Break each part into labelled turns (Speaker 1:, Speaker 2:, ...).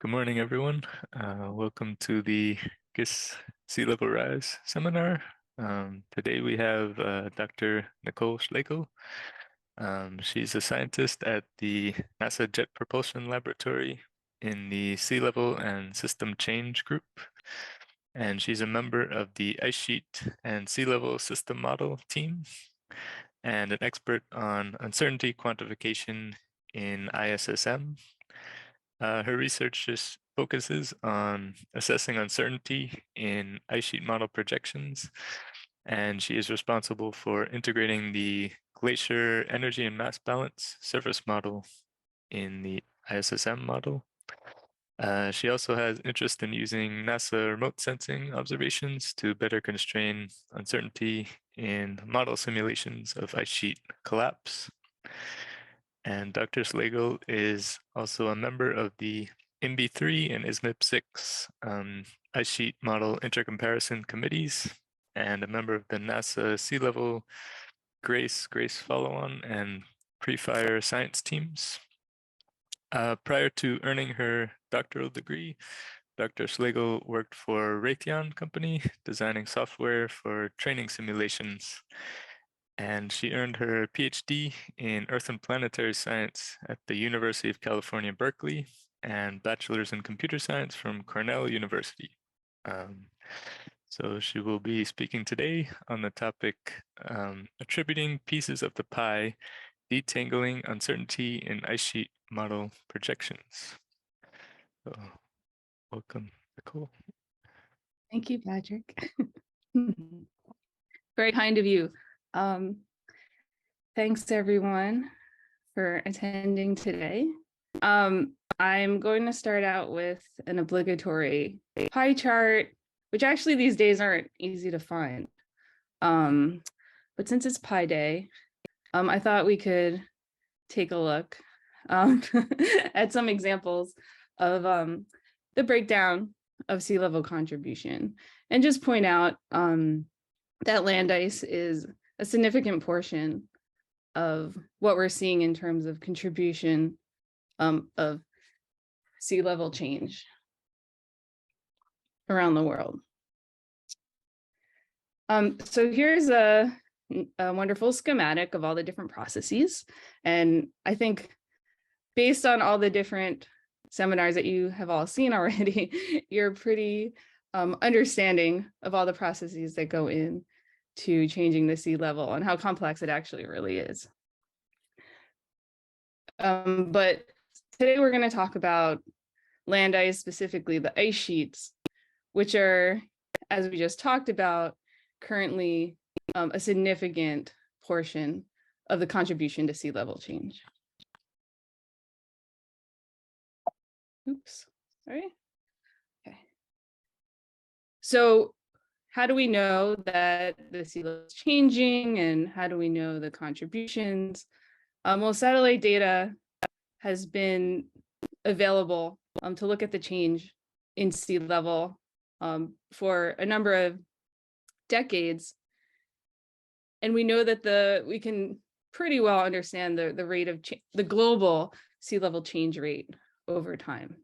Speaker 1: Good morning, everyone. Welcome to the GISS Sea Level Rise seminar. Today we have Dr. Nicole Schlegel. She's a scientist at the NASA Jet Propulsion Laboratory in the Sea Level and System Change Group. And she's a member of the Ice Sheet and Sea Level System Model team and an expert on uncertainty quantification in ISSM. Her research just focuses on assessing uncertainty in ice sheet model projections, and she is responsible for integrating the glacier energy and mass balance surface model in the ISSM model. She also has interest in using NASA remote sensing observations to better constrain uncertainty in model simulations of ice sheet collapse. And Dr. Schlegel is also a member of the MB3 and ISMIP6 ice sheet model intercomparison committees, and a member of the NASA Sea Level GRACE follow-on and pre-fire science teams. Prior to earning her doctoral degree, Dr. Schlegel worked for Raytheon Company, designing software for training simulations. And she earned her PhD in Earth and Planetary Science at the University of California, Berkeley, and bachelor's in computer science from Cornell University. So she will be speaking today on the topic attributing pieces of the pie, detangling uncertainty in ice sheet model projections. So welcome, Nicole.
Speaker 2: Thank you, Patrick. Very kind of you. Thanks everyone for attending today. I'm going to start out with an obligatory pie chart, which actually these days aren't easy to find. But since it's Pi Day, I thought we could take a look at some examples of the breakdown of sea level contribution, and just point out that land ice is a significant portion of what we're seeing in terms of contribution of sea level change around the world. So here's a wonderful schematic of all the different processes. And I think based on all the different seminars that you have all seen already, you're pretty understanding of all the processes that go in to changing the sea level and how complex it actually really is. But today we're going to talk about land ice, specifically the ice sheets, which are, as we just talked about, currently a significant portion of the contribution to sea level change. Oops, sorry. Okay. So how do we know that the sea level is changing, and how do we know the contributions? Well, satellite data has been available to look at the change in sea level for a number of decades. And we know that we can pretty well understand the rate of the global sea level change rate over time.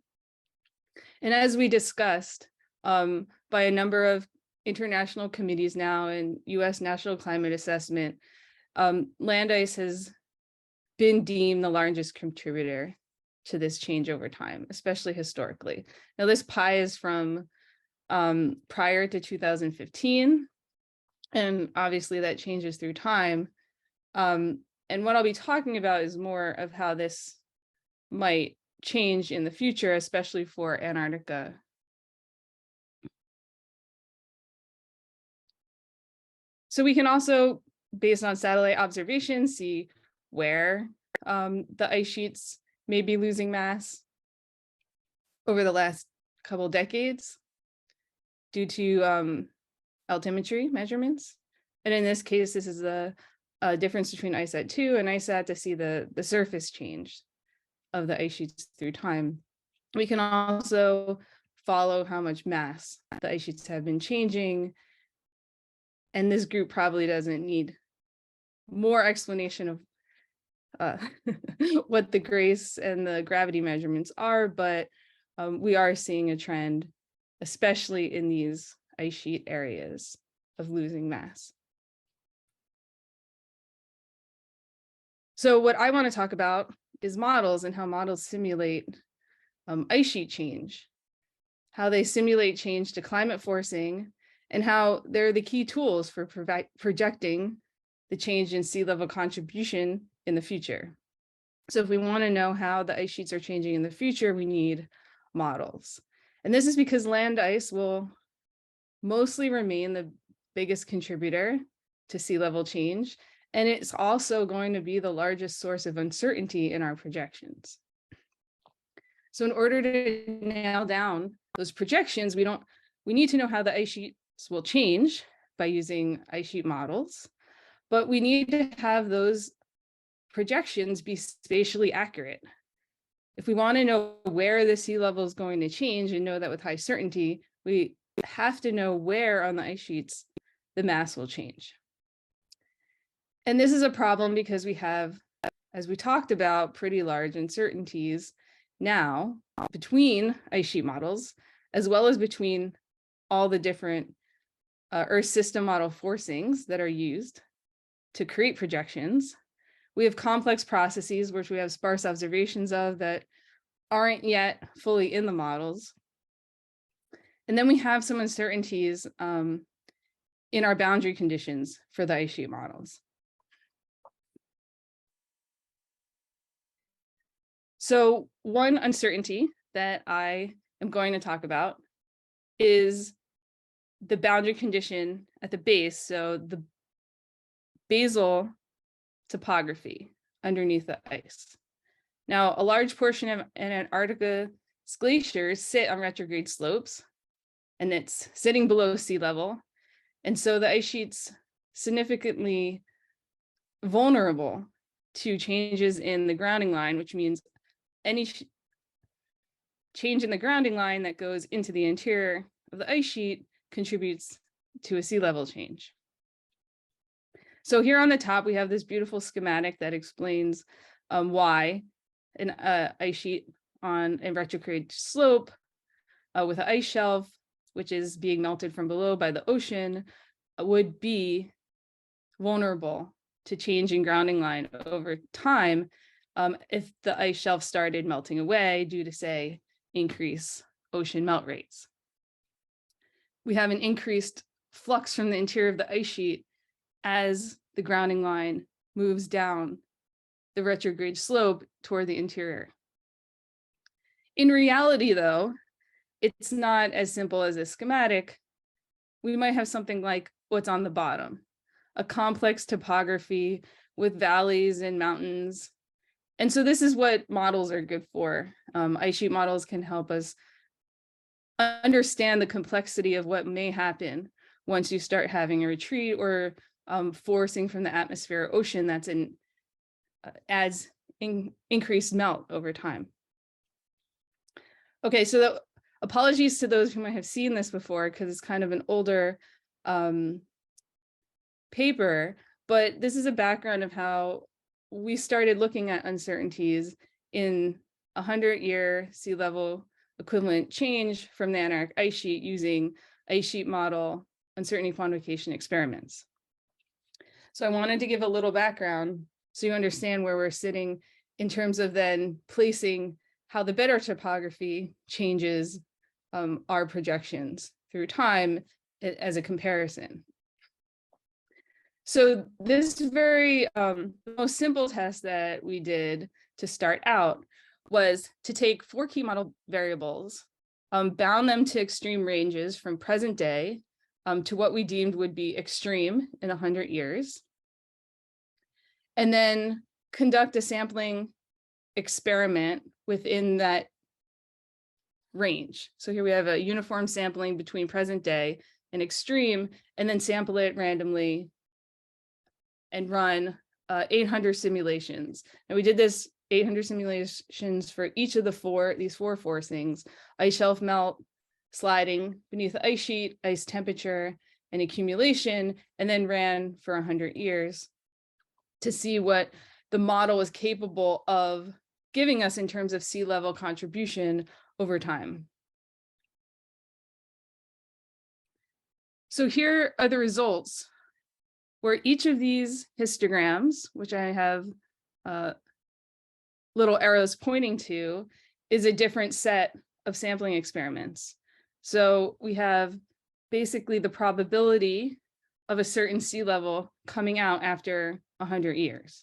Speaker 2: And as we discussed by a number of international committees now and US National Climate Assessment, land ice has been deemed the largest contributor to this change over time, especially historically. Now this pie is from prior to 2015, and obviously that changes through time. And what I'll be talking about is more of how this might change in the future, especially for Antarctica. So we can also, based on satellite observations, see where the ice sheets may be losing mass over the last couple decades due to altimetry measurements. And in this case, this is a difference between ISAT 2 and ISAT to see the surface change of the ice sheets through time. We can also follow how much mass the ice sheets have been changing. And this group probably doesn't need more explanation of what the GRACE and the gravity measurements are, but we are seeing a trend, especially in these ice sheet areas, of losing mass. So what I want to talk about is models and how models simulate ice sheet change, how they simulate change to climate forcing, and how they're the key tools for projecting the change in sea level contribution in the future. So if we want to know how the ice sheets are changing in the future, we need models. And this is because land ice will mostly remain the biggest contributor to sea level change. And it's also going to be the largest source of uncertainty in our projections. So in order to nail down those projections, we need to know how the ice sheets will change by using ice sheet models, but we need to have those projections be spatially accurate. If we want to know where the sea level is going to change and know that with high certainty, we have to know where on the ice sheets the mass will change. And this is a problem because we have, as we talked about, pretty large uncertainties now between ice sheet models, as well as between all the different Earth system model forcings that are used to create projections. We have complex processes, which we have sparse observations of that aren't yet fully in the models. And then we have some uncertainties in our boundary conditions for the ice sheet models. So one uncertainty that I am going to talk about is the boundary condition at the base, so the basal topography underneath the ice. Now, a large portion of Antarctica's glaciers sit on retrograde slopes, and it's sitting below sea level. And so the ice sheet's significantly vulnerable to changes in the grounding line, which means any change in the grounding line that goes into the interior of the ice sheet contributes to a sea level change. So here on the top, we have this beautiful schematic that explains why an ice sheet on a retrograde slope with an ice shelf, which is being melted from below by the ocean, would be vulnerable to change in grounding line over time if the ice shelf started melting away due to, say, increased ocean melt rates. We have an increased flux from the interior of the ice sheet as the grounding line moves down the retrograde slope toward the interior. In reality, though, it's not as simple as a schematic. We might have something like what's on the bottom, a complex topography with valleys and mountains. And so this is what models are good for. Ice sheet models can help us understand the complexity of what may happen once you start having a retreat or forcing from the atmosphere or ocean that's adds increased melt over time. Okay, so apologies to those who might have seen this before because it's kind of an older paper, but this is a background of how we started looking at uncertainties in 100-year sea level equivalent change from the Antarctic ice sheet using ice sheet model uncertainty quantification experiments. So I wanted to give a little background so you understand where we're sitting in terms of then placing how the bedrock topography changes our projections through time as a comparison. So this very most simple test that we did to start out was to take 4 key model variables, bound them to extreme ranges from present day to what we deemed would be extreme in 100 years, and then conduct a sampling experiment within that range. So here we have a uniform sampling between present day and extreme, and then sample it randomly and run 800 simulations. And we did this 800 simulations for each of these four forcings: ice shelf melt, sliding beneath the ice sheet, ice temperature, and accumulation, and then ran for 100 years to see what the model was capable of giving us in terms of sea level contribution over time. So here are the results where each of these histograms, which I have little arrows pointing to, is a different set of sampling experiments. So we have basically the probability of a certain sea level coming out after 100 years.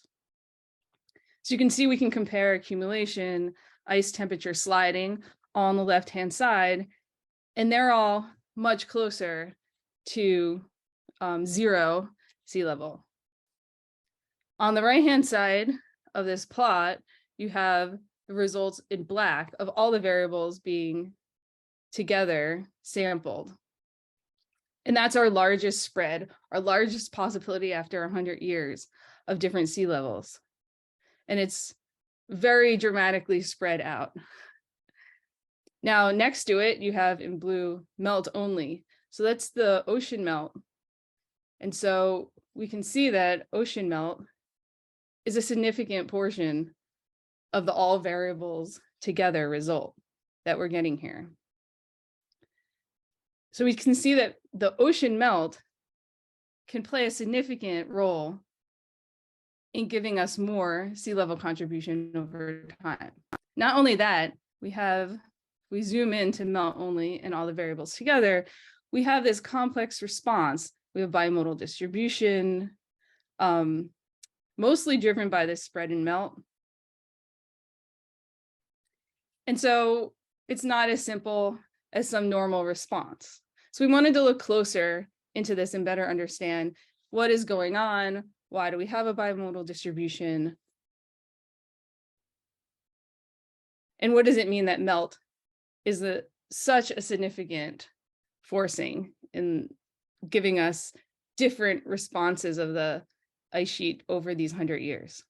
Speaker 2: So you can see we can compare accumulation, ice temperature sliding all on the left-hand side, and they're all much closer to 0 sea level. On the right-hand side of this plot, you have the results in black of all the variables being together sampled. And that's our largest spread, our largest possibility after 100 years of different sea levels. And it's very dramatically spread out. Now, next to it, you have in blue melt only. So that's the ocean melt. And so we can see that ocean melt is a significant portion of the all variables together result that we're getting here. So we can see that the ocean melt can play a significant role in giving us more sea level contribution over time. Not only that, we zoom into melt only and all the variables together, we have this complex response. We have bimodal distribution, mostly driven by this spread and melt. And so it's not as simple as some normal response. So we wanted to look closer into this and better understand what is going on. Why do we have a bimodal distribution? And what does it mean that melt is such a significant forcing in giving us different responses of the ice sheet over these 100 years?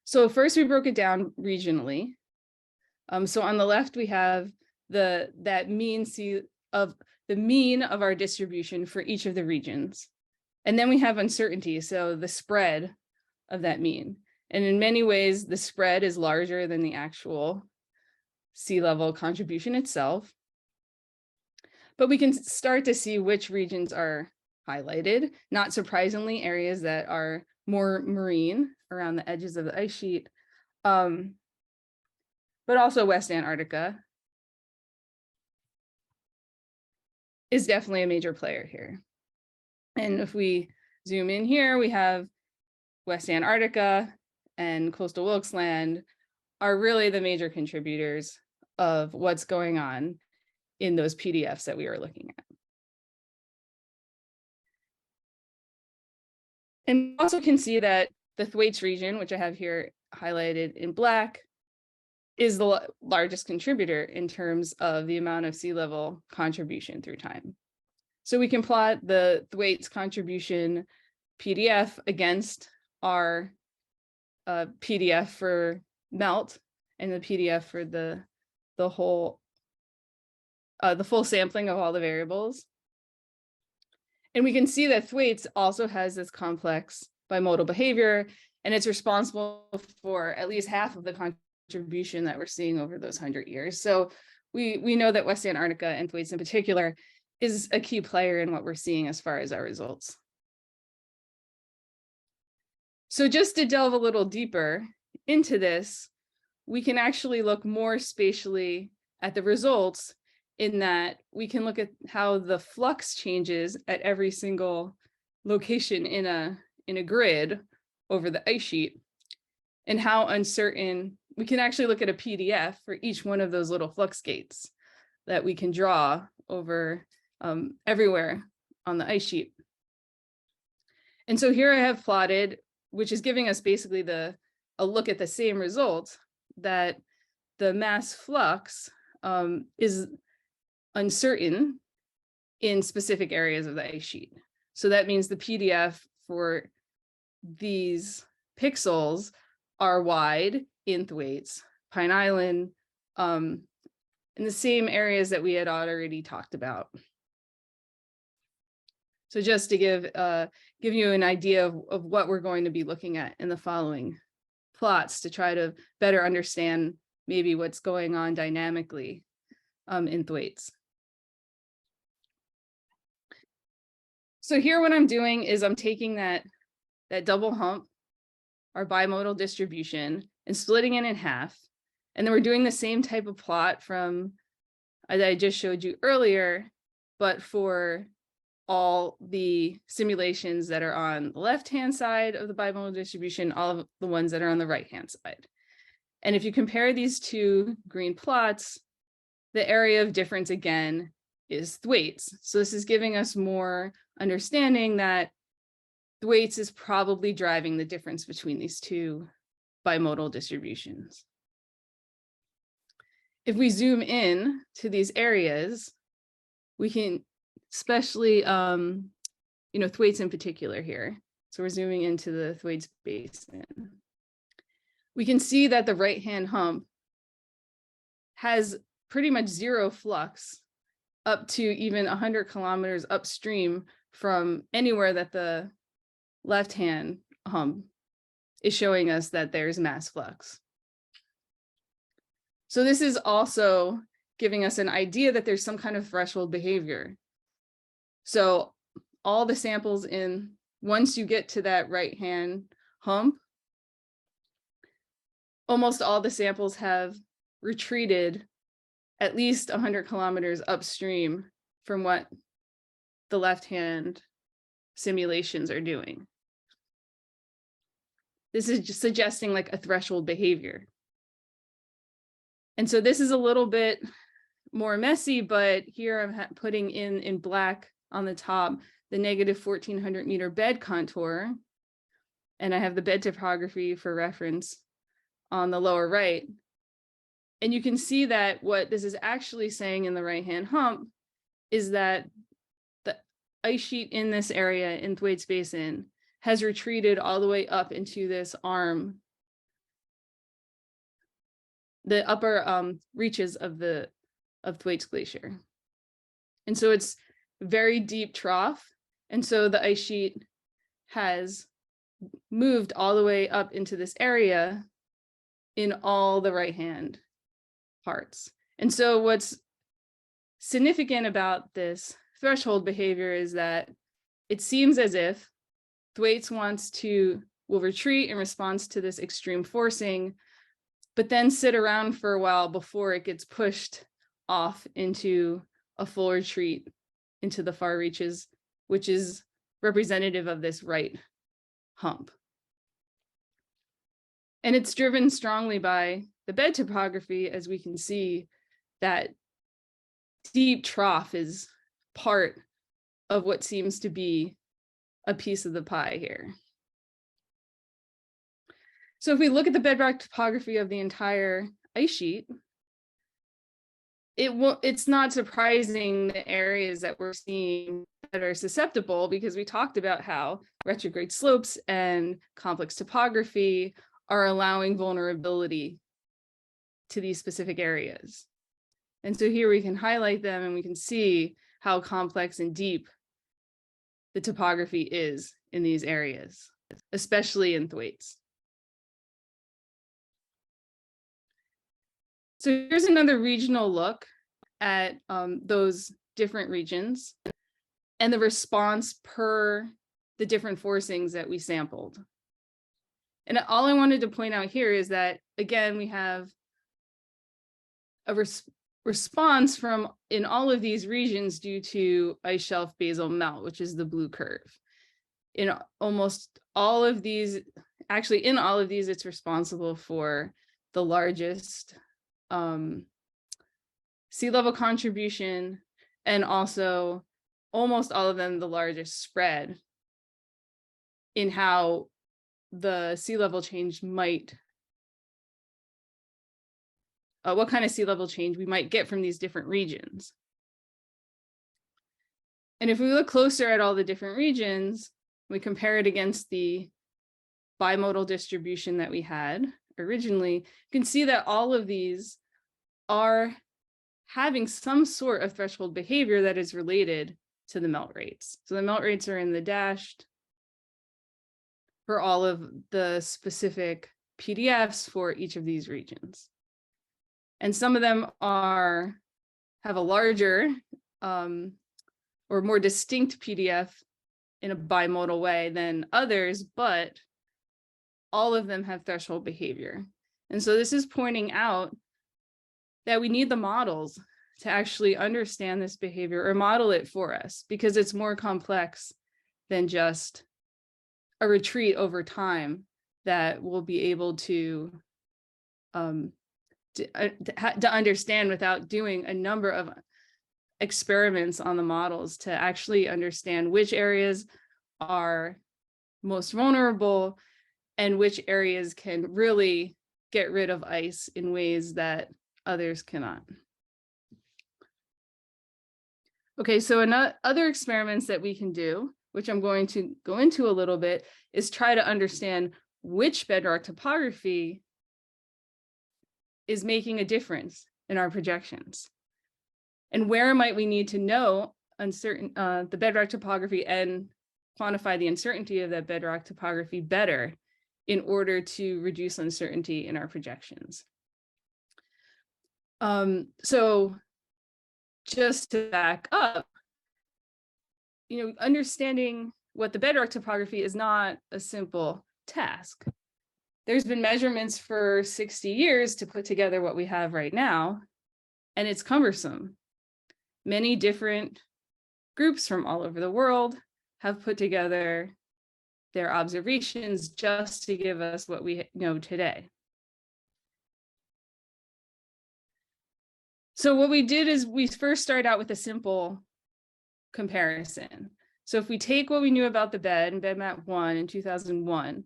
Speaker 2: So first we broke it down regionally. So on the left, we have the mean of our distribution for each of the regions. And then we have uncertainty, so the spread of that mean. And in many ways, the spread is larger than the actual sea level contribution itself. But we can start to see which regions are highlighted, not surprisingly, areas that are more marine around the edges of the ice sheet, but also West Antarctica is definitely a major player here. And if we zoom in here, we have West Antarctica and coastal Wilkes Land are really the major contributors of what's going on in those PDFs that we are looking at. And also can see that the Thwaites region, which I have here highlighted in black, is the largest contributor in terms of the amount of sea level contribution through time. So we can plot the Thwaites contribution PDF against our PDF for melt and the PDF for the full sampling of all the variables. And we can see that Thwaites also has this complex bimodal behavior, and it's responsible for at least half of the contribution that we're seeing over those 100 years. So we know that West Antarctica and Thwaites in particular is a key player in what we're seeing as far as our results. So just to delve a little deeper into this, we can actually look more spatially at the results in that we can look at how the flux changes at every single location in a grid over the ice sheet, and how uncertain. We can actually look at a PDF for each one of those little flux gates that we can draw over everywhere on the ice sheet. And so here I have plotted, which is giving us basically a look at the same result, that the mass flux is uncertain in specific areas of the ice sheet. So that means the PDF for these pixels are wide in Thwaites, Pine Island, in the same areas that we had already talked about. So just to give you an idea of what we're going to be looking at in the following plots to try to better understand maybe what's going on dynamically in Thwaites. So here what I'm doing is I'm taking that double hump, our bimodal distribution, and splitting it in half. And then we're doing the same type of plot from that I just showed you earlier, but for all the simulations that are on the left-hand side of the bimodal distribution, all of the ones that are on the right-hand side. And if you compare these two green plots, the area of difference again is Thwaites. So this is giving us more understanding that Thwaites is probably driving the difference between these two bimodal distributions. If we zoom in to these areas, we can, especially, Thwaites in particular here. So we're zooming into the Thwaites Basin. We can see that the right-hand hump has pretty much zero flux up to even 100 kilometers upstream from anywhere that the left-hand hump is showing us that there's mass flux. So this is also giving us an idea that there's some kind of threshold behavior. So all the samples once you get to that right-hand hump, almost all the samples have retreated at least 100 kilometers upstream from what the left-hand simulations are doing. This is just suggesting like a threshold behavior. And so this is a little bit more messy, but here I'm putting in black on the top the negative 1400 meter bed contour. And I have the bed topography for reference on the lower right. And you can see that what this is actually saying in the right-hand hump is that the ice sheet in this area in Thwaites Basin has retreated all the way up into this arm, the upper reaches of Thwaites Glacier. And so it's very deep trough. And so the ice sheet has moved all the way up into this area in all the right-hand parts. And so what's significant about this threshold behavior is that it seems as if Thwaites will retreat in response to this extreme forcing, but then sit around for a while before it gets pushed off into a full retreat into the far reaches, which is representative of this right hump. And it's driven strongly by the bed topography, as we can see that deep trough is part of what seems to be a piece of the pie here. So if we look at the bedrock topography of the entire ice sheet, it's not surprising the areas that we're seeing that are susceptible, because we talked about how retrograde slopes and complex topography are allowing vulnerability to these specific areas. And so here we can highlight them and we can see how complex and deep the topography is in these areas, especially in Thwaites. So here's another regional look at those different regions and the response per the different forcings that we sampled. And all I wanted to point out here is that, again, we have a response in all of these regions due to ice shelf basal melt, which is the blue curve. In almost all of these, actually in all of these, it's responsible for the largest sea level contribution, and also almost all of them the largest spread in how the sea level change might, what kind of sea level change we might get from these different regions. And if we look closer at all the different regions, we compare it against the bimodal distribution that we had originally, you can see that all of these are having some sort of threshold behavior that is related to the melt rates. So the melt rates are in the dashed for all of the specific PDFs for each of these regions. And some of them have a larger or more distinct PDF in a bimodal way than others, but all of them have threshold behavior. And so this is pointing out that we need the models to actually understand this behavior or model it for us, because it's more complex than just a retreat over time that we'll be able to understand without doing a number of experiments on the models to actually understand which areas are most vulnerable and which areas can really get rid of ice in ways that others cannot. Okay, so other experiments that we can do, which I'm going to go into a little bit, is try to understand which bedrock topography is making a difference in our projections. And where might we need to know the bedrock topography and quantify the uncertainty of that bedrock topography better in order to reduce uncertainty in our projections. So just to back up, understanding what the bedrock topography is not a simple task. There's been measurements for 60 years to put together what we have right now, and it's cumbersome. Many different groups from all over the world have put together their observations just to give us what we know today. So what we did is we first started out with a simple comparison. So if we take what we knew about the bed in BedMap 1 in 2001,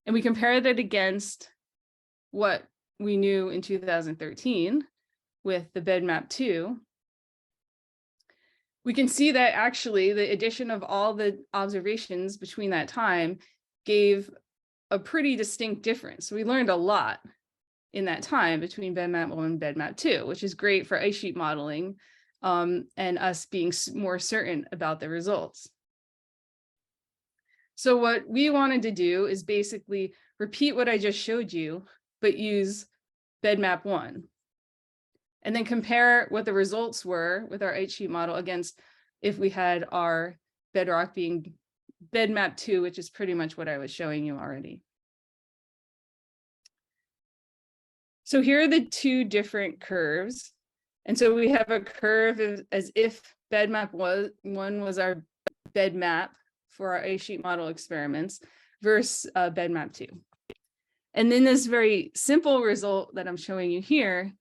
Speaker 2: and we compare that against what we knew in 2013 with the BedMap 2, we can see that actually the addition of all the observations between that time gave a pretty distinct difference. So we learned a lot in that time between BedMap 1 and BedMap 2, which is great for ice sheet modeling and us being more certain about the results. So what we wanted to do is basically repeat what I just showed you, but use BedMap 1. And then compare what the results were with our ice sheet model against if we had our bedrock being BedMap 2, which is pretty much what I was showing you already. So here are the two different curves. And so we have a curve as if BedMap 1 was our bed map for our ice sheet model experiments versus BedMap 2. And then this very simple result that I'm showing you here,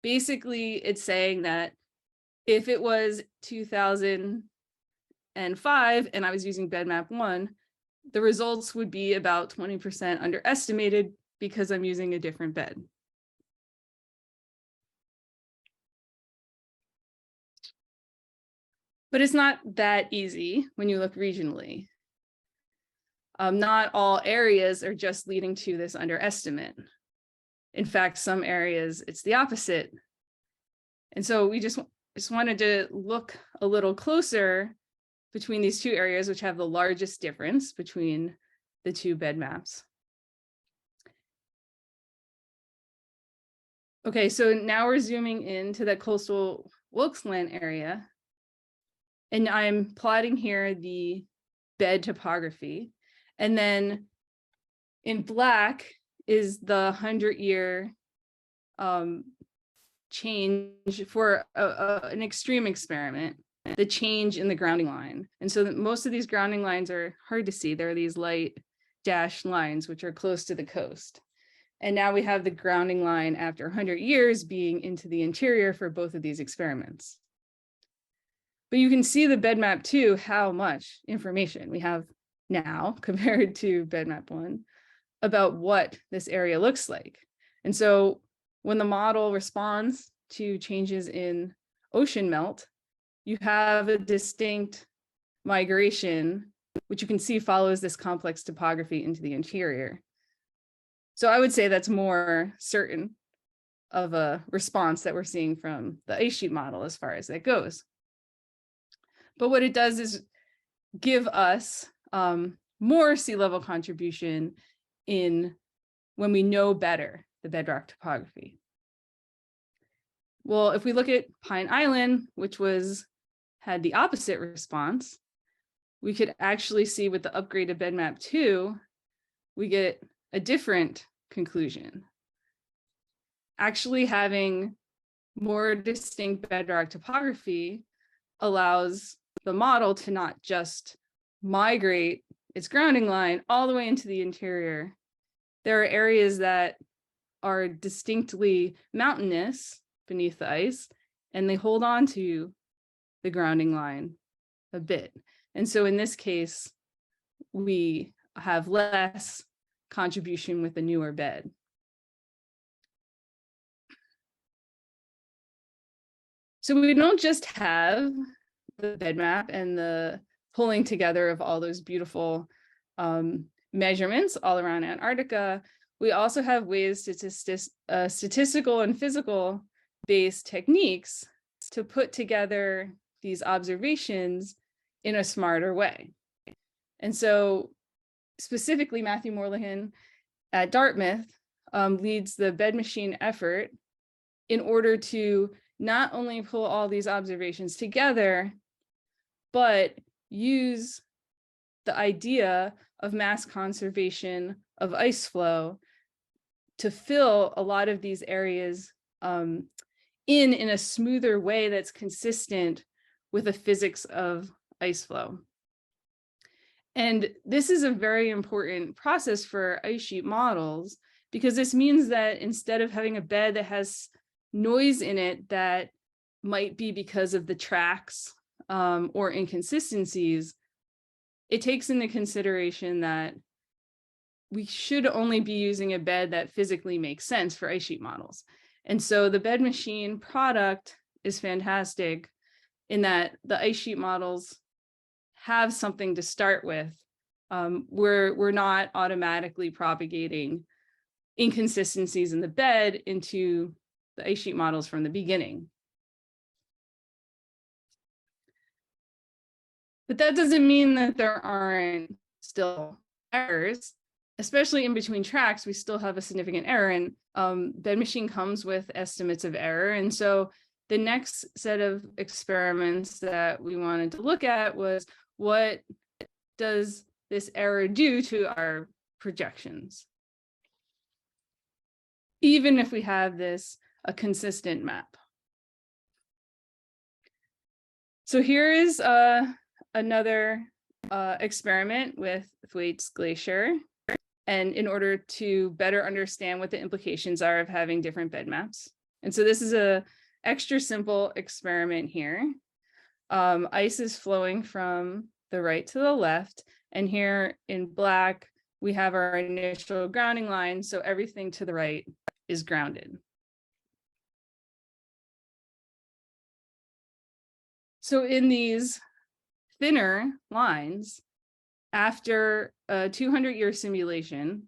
Speaker 2: basically it's saying that if it was 2005 and I was using BedMap 1, the results would be about 20% underestimated because I'm using a different bed. But it's not that easy when you look regionally. Not all areas are just leading to this underestimate. In fact, some areas, it's the opposite. And so we just wanted to look a little closer between these two areas, which have the largest difference between the two bed maps. Okay, so now we're zooming into the coastal Wilkesland area. And I'm plotting here the bed topography. And then in black is the 100-year change for an extreme experiment, the change in the grounding line. And so that most of these grounding lines are hard to see. There are these light dashed lines, which are close to the coast. And now we have the grounding line after 100 years being into the interior for both of these experiments. But you can see the BedMap 2, how much information we have now compared to BedMap 1 about what this area looks like. And so when the model responds to changes in ocean melt, you have a distinct migration, which you can see follows this complex topography into the interior. So I would say that's more certain of a response that we're seeing from the ice sheet model as far as that goes. But what it does is give us more sea level contribution when we know better the bedrock topography. Well, if we look at Pine Island, which had the opposite response, we could actually see with the upgraded bedmap 2, we get a different conclusion. Actually having more distinct bedrock topography allows the model to not just migrate its grounding line all the way into the interior. There are areas that are distinctly mountainous beneath the ice, and they hold on to the grounding line a bit. And so in this case, we have less contribution with the newer bed. So we don't just have the bed map and the pulling together of all those beautiful measurements all around Antarctica. We also have ways to statistical and physical based techniques to put together these observations in a smarter way. And so specifically, Matthew Morlahan at Dartmouth leads the bed machine effort in order to not only pull all these observations together, but use the idea of mass conservation of ice flow to fill a lot of these areas in a smoother way that's consistent with the physics of ice flow. And this is a very important process for ice sheet models, because this means that instead of having a bed that has noise in it that might be because of the tracks or inconsistencies, it takes into consideration that we should only be using a bed that physically makes sense for ice sheet models. And so the bed machine product is fantastic in that the ice sheet models have something to start with. We're not automatically propagating inconsistencies in the bed into the ice sheet models from the beginning. But that doesn't mean that there aren't still errors, especially in between tracks. We still have a significant error, and bed machine comes with estimates of error. And so the next set of experiments that we wanted to look at was, what does this error do to our projections, even if we have a consistent map? So here is another experiment with Thwaites Glacier, and in order to better understand what the implications are of having different bed maps. And so this is a extra simple experiment here. Ice is flowing from the right to the left, and here in black we have our initial grounding line, so everything to the right is grounded. So in these thinner lines, after a 200-year simulation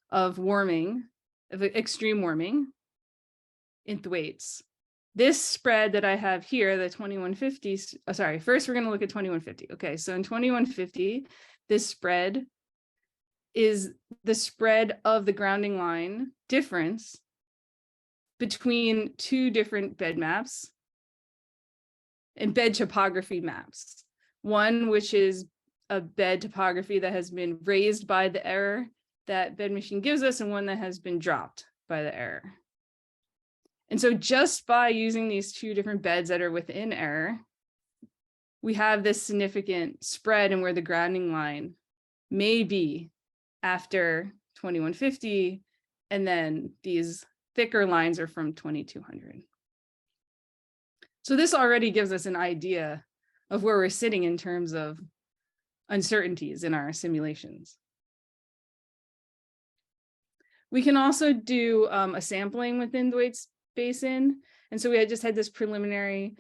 Speaker 2: of warming, of extreme warming in Thwaites, this spread that I have here, the 2150, sorry, first we're going to look at 2150. Okay, so in 2150, this spread is the spread of the grounding line difference between two different bed maps and bed topography maps. One, which is a bed topography that has been raised by the error that bed machine gives us, and one that has been dropped by the error. And so just by using these two different beds that are within error, we have this significant spread in where the grounding line may be after 2150, and then these thicker lines are from 2200. So this already gives us an idea of where we're sitting in terms of uncertainties in our simulations. We can also do a sampling within the Thwaites Basin. And so we had just had this preliminary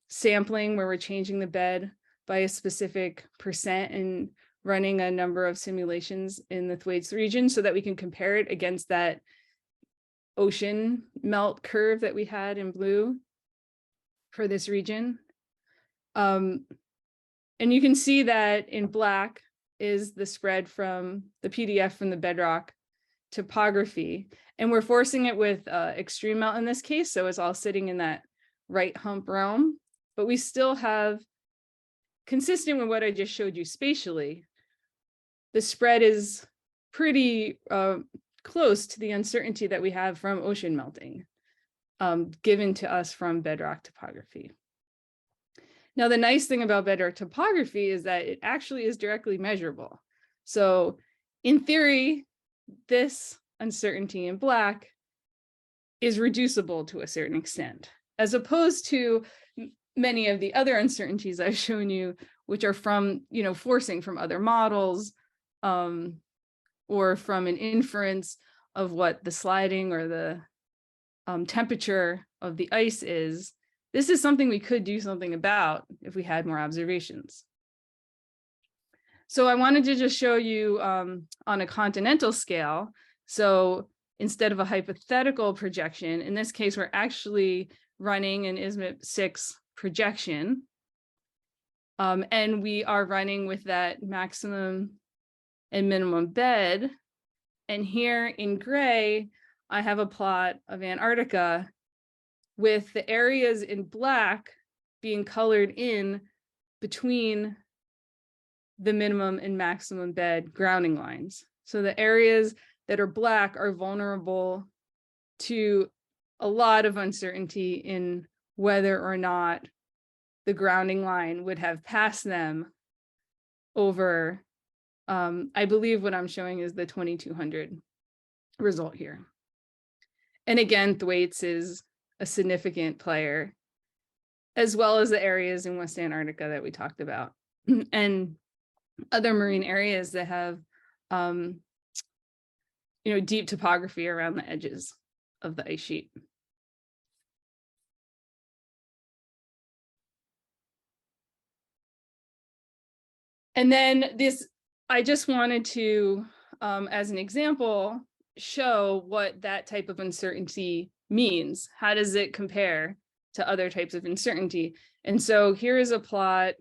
Speaker 2: sampling where we're changing the bed by a specific percent and running a number of simulations in the Thwaites region so that we can compare it against that ocean melt curve that we had in blue for this region. And you can see that in black is the spread from the PDF from the bedrock topography, and we're forcing it with extreme melt in this case, so it's all sitting in that right hump realm, but we still have, consistent with what I just showed you spatially, the spread is pretty close to the uncertainty that we have from ocean melting, given to us from bedrock topography. Now, the nice thing about bedrock topography is that it actually is directly measurable. So in theory, this uncertainty in black is reducible to a certain extent, as opposed to many of the other uncertainties I've shown you, which are from, forcing from other models, or from an inference of what the sliding or the temperature of the ice is. This is something we could do something about if we had more observations. So I wanted to just show you on a continental scale. So instead of a hypothetical projection, in this case, we're actually running an ISSM 6 projection. And we are running with that maximum and minimum bed. And here in gray, I have a plot of Antarctica with the areas in black being colored in between the minimum and maximum bed grounding lines. So the areas that are black are vulnerable to a lot of uncertainty in whether or not the grounding line would have passed them over, I believe what I'm showing is the 2200 result here. And again, Thwaites is a significant player, as well as the areas in West Antarctica that we talked about, and other marine areas that have, deep topography around the edges of the ice sheet. And then this, I just wanted to, as an example, show what that type of uncertainty means. How does it compare to other types of uncertainty? And so here is a plot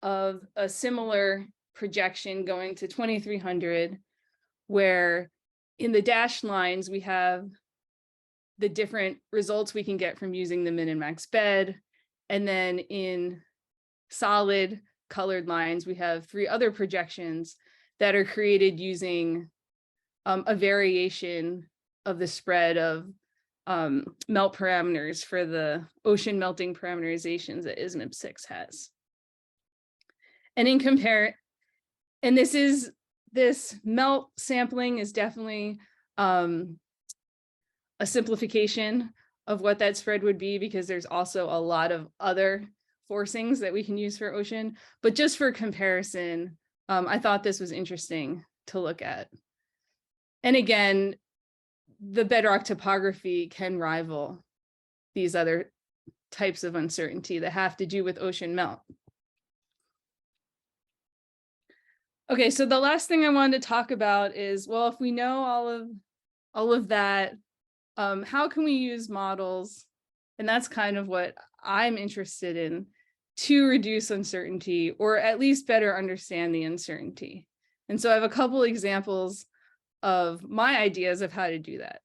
Speaker 2: of a similar projection going to 2300, where in the dashed lines, we have the different results we can get from using the min and max bed. And then in solid colored lines, we have 3 other projections that are created using a variation of the spread of melt parameters for the ocean melting parameterizations that ISSM 6 has. And this melt sampling is definitely a simplification of what that spread would be, because there's also a lot of other forcings that we can use for ocean. But just for comparison, I thought this was interesting to look at. And again, the bedrock topography can rival these other types of uncertainty that have to do with ocean melt. Okay, so the last thing I wanted to talk about is, well, if we know all of that, how can we use models? And that's kind of what I'm interested in, to reduce uncertainty, or at least better understand the uncertainty. And so I have a couple examples of my ideas of how to do that.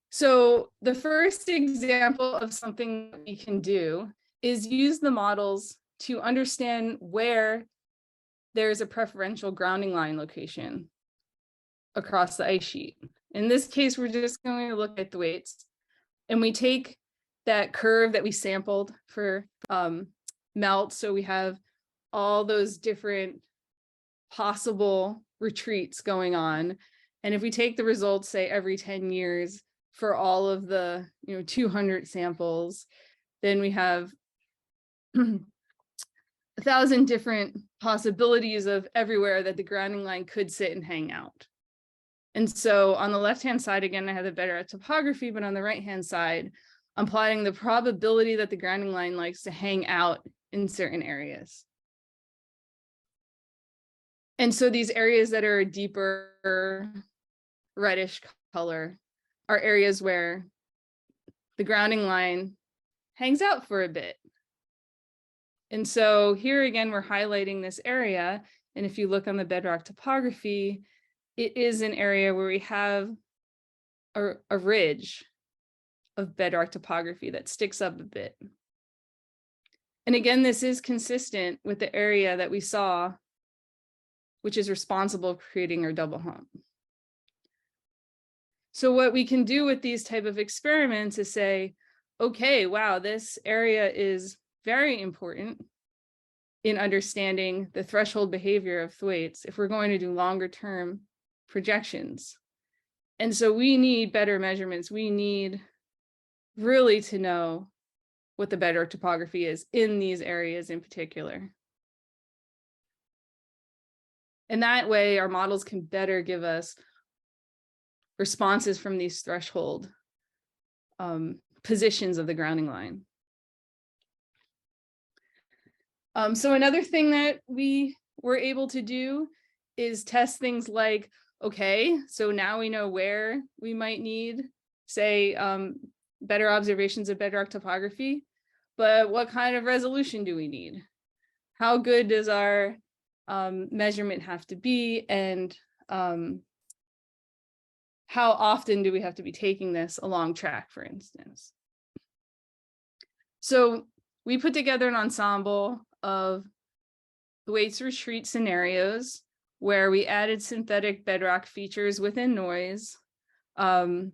Speaker 2: So the first example of something we can do is use the models to understand where there's a preferential grounding line location across the ice sheet. In this case, we're just going to look at Thwaites, and we take that curve that we sampled for melt. So we have all those different possible retreats going on. And if we take the results, say every 10 years for all of the 200 samples, then we have 1,000 different possibilities of everywhere that the grounding line could sit and hang out. And so on the left-hand side, again, I have the bedrock topography, but on the right-hand side, I'm plotting the probability that the grounding line likes to hang out in certain areas. And so these areas that are a deeper reddish color are areas where the grounding line hangs out for a bit. And so here again, we're highlighting this area, And if you look on the bedrock topography, it is an area where we have a ridge of bedrock topography that sticks up a bit. And again, this is consistent with the area that we saw, which is responsible for creating our double hump. So what we can do with these type of experiments is say, okay, wow, this area is very important in understanding the threshold behavior of thwaites if we're going to do longer term projections. And so we need better measurements. We need really to know what the bedrock topography is in these areas in particular. And that way our models can better give us responses from these threshold positions of the grounding line. So another thing that we were able to do is test things like, okay, so now we know where we might need, say, better observations of bedrock topography, but what kind of resolution do we need? How good does our measurement have to be? And how often do we have to be taking this along track, for instance? So we put together an ensemble of thwaites retreat scenarios where we added synthetic bedrock features within noise, and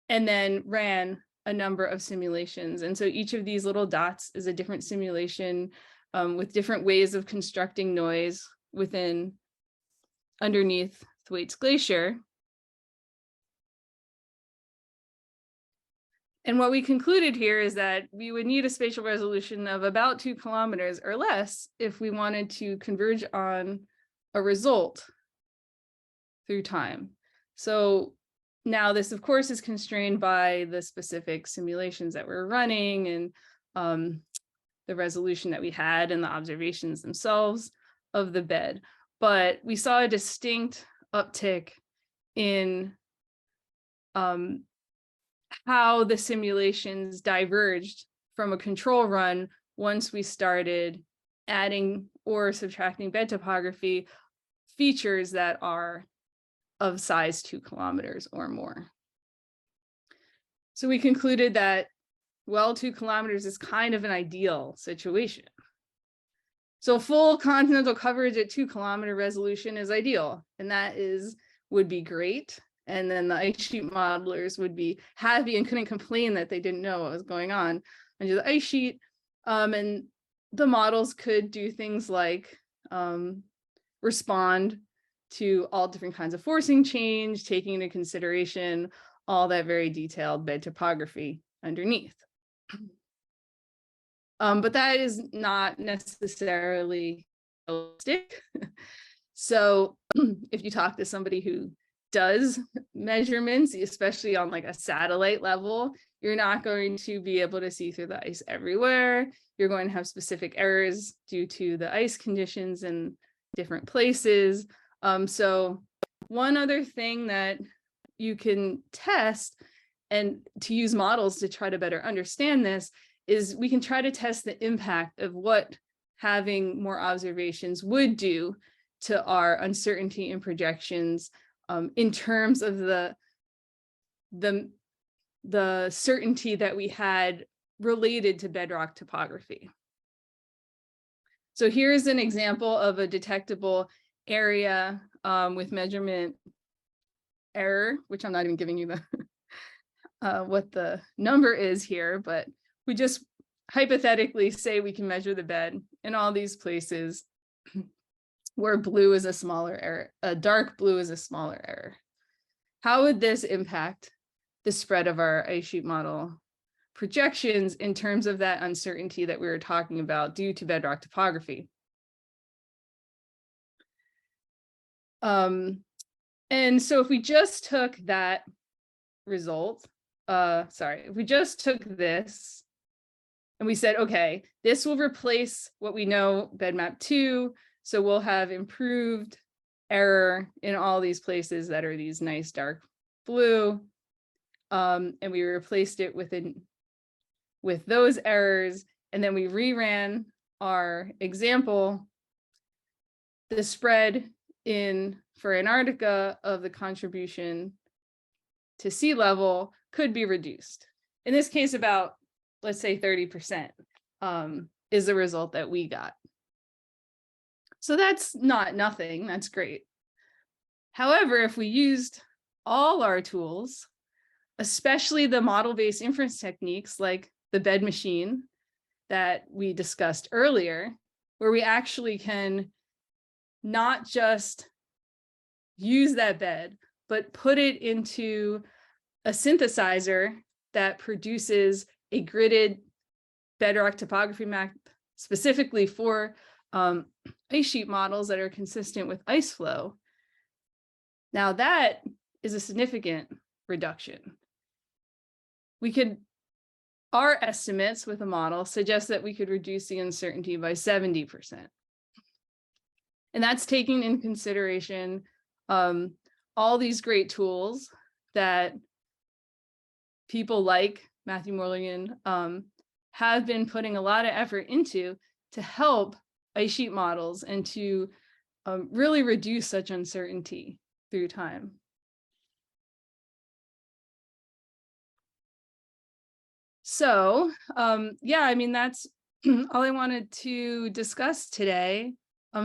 Speaker 2: then ran a number of simulations. And so each of these little dots is a different simulation with different ways of constructing noise underneath Thwaites Glacier. And what we concluded here is that we would need a spatial resolution of about 2 kilometers or less if we wanted to converge on a result through time. So now this, of course, is constrained by the specific simulations that we're running and the resolution that we had and the observations themselves of the bed. But we saw a distinct uptick in how the simulations diverged from a control run once we started adding or subtracting bed topography features that are of size 2 kilometers or more. So we concluded that, well, 2 kilometers is kind of an ideal situation. So full continental coverage at 2 kilometer resolution is ideal, and that would be great. And then the ice sheet modelers would be happy and couldn't complain that they didn't know what was going on under the ice sheet. And the models could do things like respond to all different kinds of forcing change, taking into consideration all that very detailed bed topography underneath. But that is not necessarily realistic. So if you talk to somebody who does measurements, especially on like a satellite level, you're not going to be able to see through the ice everywhere. You're going to have specific errors due to the ice conditions in different places. So one other thing that you can test and to use models to try to better understand this is we can try to test the impact of what having more observations would do to our uncertainty in projections in terms of the certainty that we had related to bedrock topography. So here's an example of a detectable area with measurement error, which I'm not even giving you the what the number is here, but we just hypothetically say we can measure the bed in all these places where blue is a smaller error, a dark blue is a smaller error. How would this impact the spread of our ice sheet model projections in terms of that uncertainty that we were talking about due to bedrock topography? And so if we just took that result, if we just took this and we said, okay, this will replace what we know bedmap 2, so we'll have improved error in all these places that are these nice dark blue, and we replaced it with those errors, and then we reran our example the spread for Antarctica of the contribution to sea level could be reduced. In this case, about, let's say 30% is the result that we got. So that's not nothing, that's great. However, if we used all our tools, especially the model-based inference techniques like the bed machine that we discussed earlier, where we actually can not just use that bed, but put it into a synthesizer that produces a gridded bedrock topography map specifically for ice sheet models that are consistent with ice flow. Now that is a significant reduction. Our estimates with a model suggest that we could reduce the uncertainty by 70%. And that's taking into consideration all these great tools that people like Matthew Morgan have been putting a lot of effort into to help ice sheet models and to really reduce such uncertainty through time. So yeah, I mean, that's all I wanted to discuss today.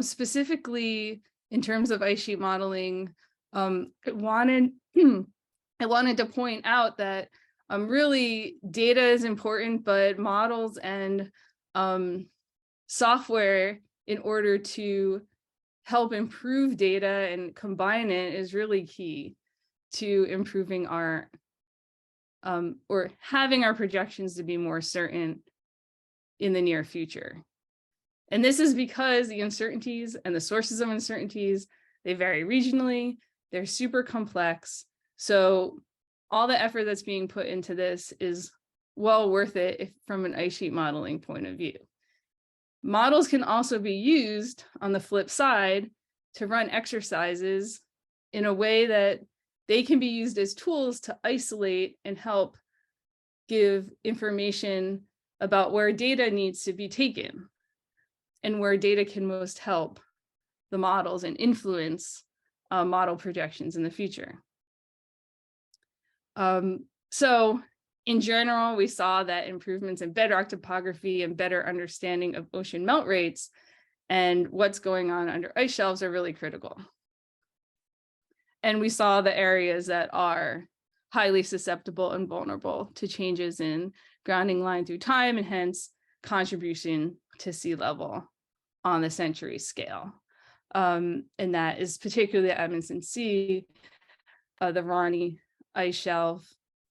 Speaker 2: Specifically in terms of ice sheet modeling, I wanted to point out that really data is important, but models and software in order to help improve data and combine it is really key to improving our or having our projections to be more certain in the near future. And this is because the uncertainties and the sources of uncertainties, they vary regionally, they're super complex. So all the effort that's being put into this is well worth it from an ice sheet modeling point of view. Models can also be used on the flip side to run exercises in a way that they can be used as tools to isolate and help give information about where data needs to be taken and where data can most help the models and influence model projections in the future. So in general, we saw that improvements in bedrock topography and better understanding of ocean melt rates and what's going on under ice shelves are really critical. And we saw the areas that are highly susceptible and vulnerable to changes in grounding line through time and hence contribution to sea level on the century scale. And that is particularly the Edmondson Sea, the Ronnie Ice Shelf,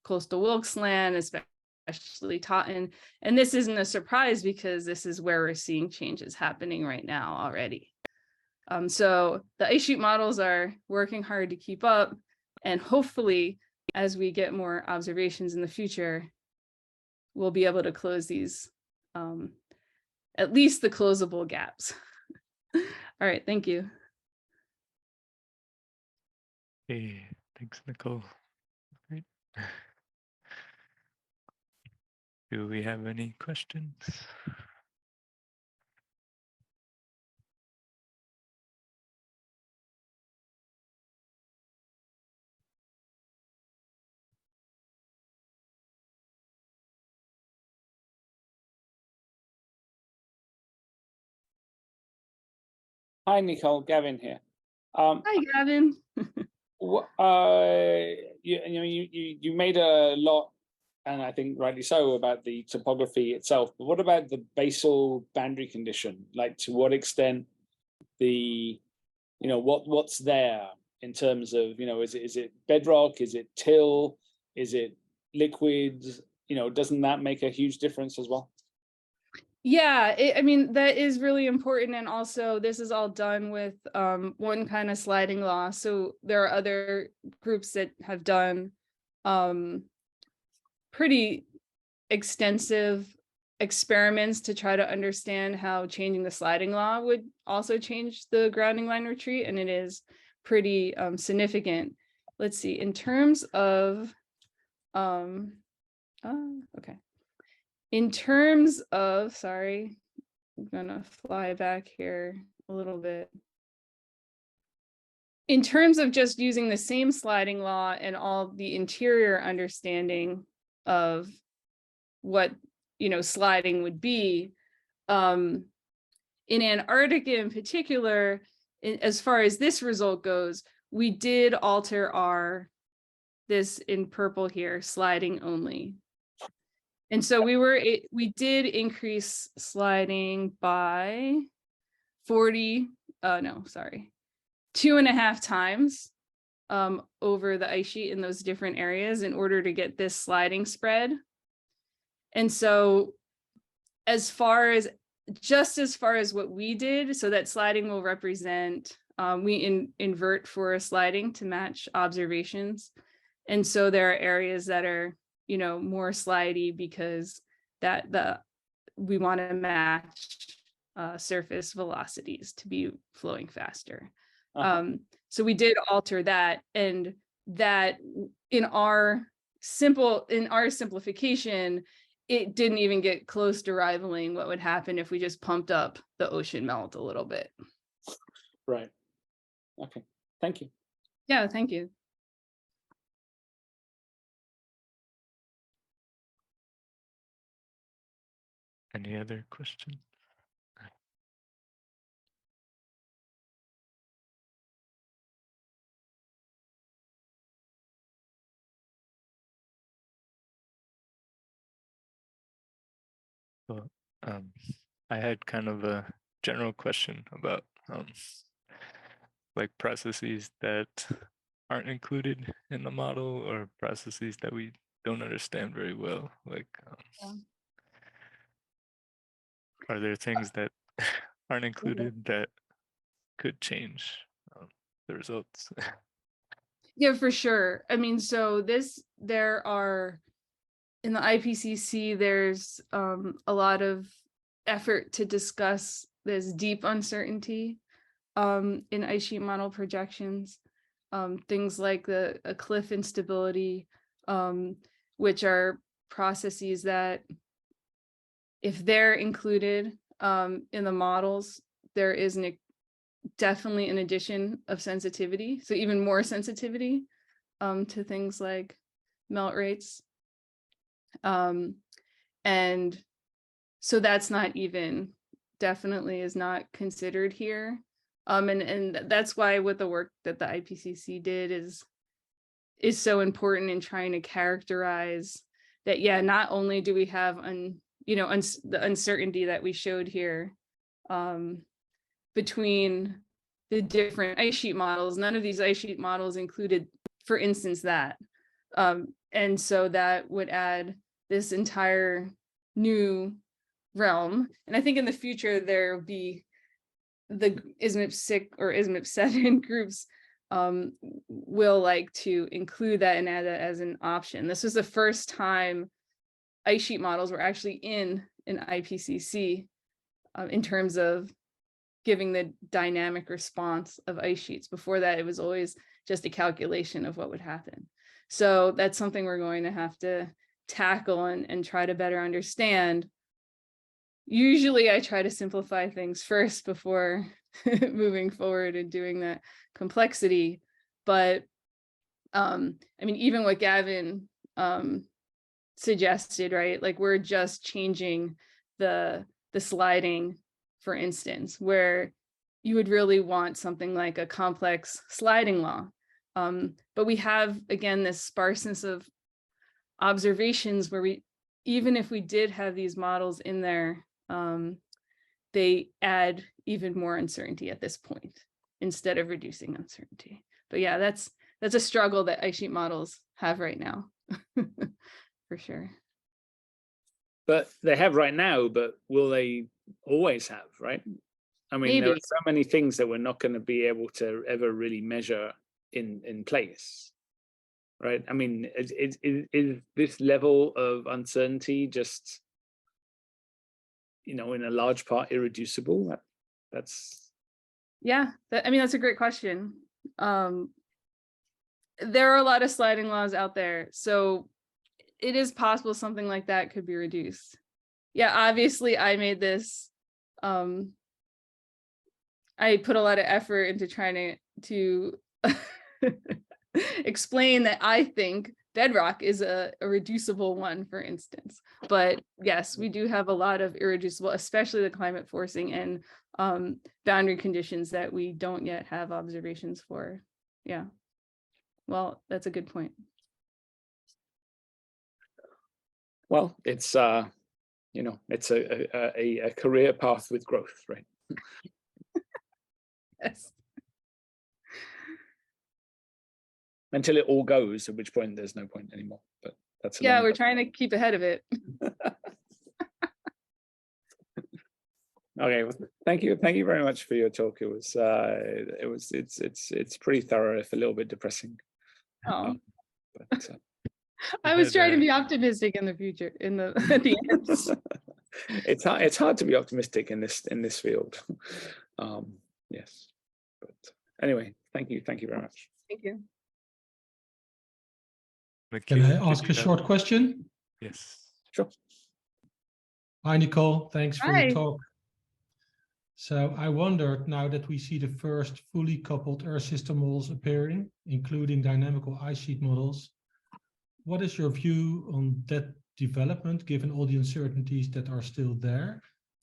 Speaker 2: coastal Wilkes Land, especially Totten. And this isn't a surprise because this is where we're seeing changes happening right now already. So the ice sheet models are working hard to keep up, and hopefully as we get more observations in the future, we'll be able to close these, at least the closable gaps. All right, thank you.
Speaker 1: Hey, thanks, Nicole. Great. Do we have any questions?
Speaker 3: Hi, Nicole. Gavin here.
Speaker 2: Hi, Gavin.
Speaker 3: You made a lot, and I think rightly so, about the topography itself. But what about the basal boundary condition? Like, to what extent what's there in terms of, is it bedrock? Is it till? Is it liquids? Doesn't that make a huge difference as well?
Speaker 2: Yeah, I mean, that is really important. And also this is all done with one kind of sliding law. So there are other groups that have done pretty extensive experiments to try to understand how changing the sliding law would also change the grounding line retreat. And it is pretty significant. Let's see, in terms of, okay. In terms of, sorry, I'm gonna fly back here a little bit. in terms of just using the same sliding law and all the interior understanding of what, sliding would be, in Antarctica in particular, as far as this result goes, we did alter this in purple here, sliding only. And so we did increase sliding by 2.5 times over the ice sheet in those different areas in order to get this sliding spread. And so as far as what we did, so that sliding will represent, we invert for a sliding to match observations. And so there are areas that are, more slidey because we want to match surface velocities to be flowing faster. So we did alter that, and that in our simplification, it didn't even get close to rivaling what would happen if we just pumped up the ocean melt a little bit.
Speaker 3: Right. Okay. Thank you.
Speaker 2: Yeah, thank you.
Speaker 1: Any other questions? Well, I had kind of a general question about like processes that aren't included in the model, or processes that we don't understand very well. Like, are there things that aren't included that could change the results?
Speaker 2: Yeah, for sure. I mean, so there are, in the IPCC, there's a lot of effort to discuss this deep uncertainty in ice sheet model projections, things like a cliff instability, which are processes that, if they're included in the models, there is definitely an addition of sensitivity, so even more sensitivity to things like melt rates. And so that's not even, definitely is not considered here. And that's why with the work that the IPCC did is so important in trying to characterize that, yeah, not only do we have the uncertainty that we showed here between the different ice sheet models, none of these ice sheet models included, for instance, that. And so that would add this entire new realm. And I think in the future, there will be the ISSM 6 or ISSM 7 groups will like to include that and add that as an option. This was the first time ice sheet models were actually in an IPCC in terms of giving the dynamic response of ice sheets. Before that, it was always just a calculation of what would happen. So that's something we're going to have to tackle and try to better understand. Usually I try to simplify things first before moving forward and doing that complexity. But I mean, even what Gavin suggested, right? Like, we're just changing the sliding, for instance, where you would really want something like a complex sliding law. But we have, again, this sparseness of observations where even if we did have these models in there, they add even more uncertainty at this point instead of reducing uncertainty. But yeah, that's a struggle that ice sheet models have right now, for sure.
Speaker 3: But they have right now, but will they always have, right? I mean, there are so many things that we're not going to be able to ever really measure in place, right? I mean, is this level of uncertainty just, in a large part irreducible? That's
Speaker 2: yeah. I mean, that's a great question. There are a lot of sliding laws out there, so it is possible something like that could be reduced. Yeah, obviously I made this, I put a lot of effort into trying to explain that I think bedrock is a reducible one, for instance. But yes, we do have a lot of irreducible, especially the climate forcing and boundary conditions that we don't yet have observations for. Yeah. Well, that's a good point.
Speaker 3: Well, it's you know, it's a career path with growth, right?
Speaker 2: Yes.
Speaker 3: Until it all goes, at which point there's no point anymore. But that's
Speaker 2: yeah, we're trying to keep ahead of it.
Speaker 3: Okay, well, thank you very much for your talk. It's pretty thorough, if a little bit depressing.
Speaker 2: Oh,
Speaker 3: But,
Speaker 2: I was trying to be optimistic in the future. In the at the end.
Speaker 3: it's hard to be optimistic in this field. Yes, but anyway, thank you very much.
Speaker 2: Thank you.
Speaker 1: Nikhil,
Speaker 4: Can I
Speaker 1: did
Speaker 4: ask
Speaker 1: you
Speaker 4: a
Speaker 1: have-
Speaker 4: short question?
Speaker 1: Yes.
Speaker 3: Sure.
Speaker 4: Hi, Nicole. Thanks for
Speaker 2: Hi.
Speaker 4: your talk. So I wondered, now that we see the first fully coupled Earth system models appearing, including dynamical ice sheet models, what is your view on that development, given all the uncertainties that are still there?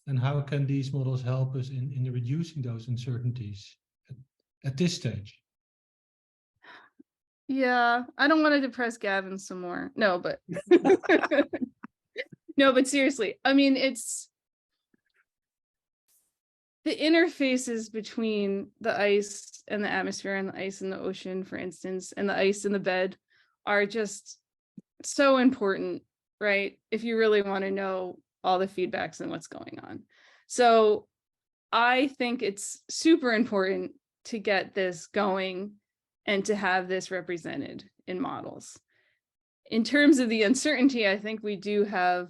Speaker 4: And how can these models help us in reducing those uncertainties at this stage?
Speaker 2: Yeah, I don't want to depress Gavin some more. No, but no, but seriously, I mean, it's the interfaces between the ice and the atmosphere and the ice in the ocean, for instance, and the ice in the bed are just so important, right? If you really want to know all the feedbacks and what's going on. So I think it's super important to get this going and to have this represented in models. In terms of the uncertainty, I think we do have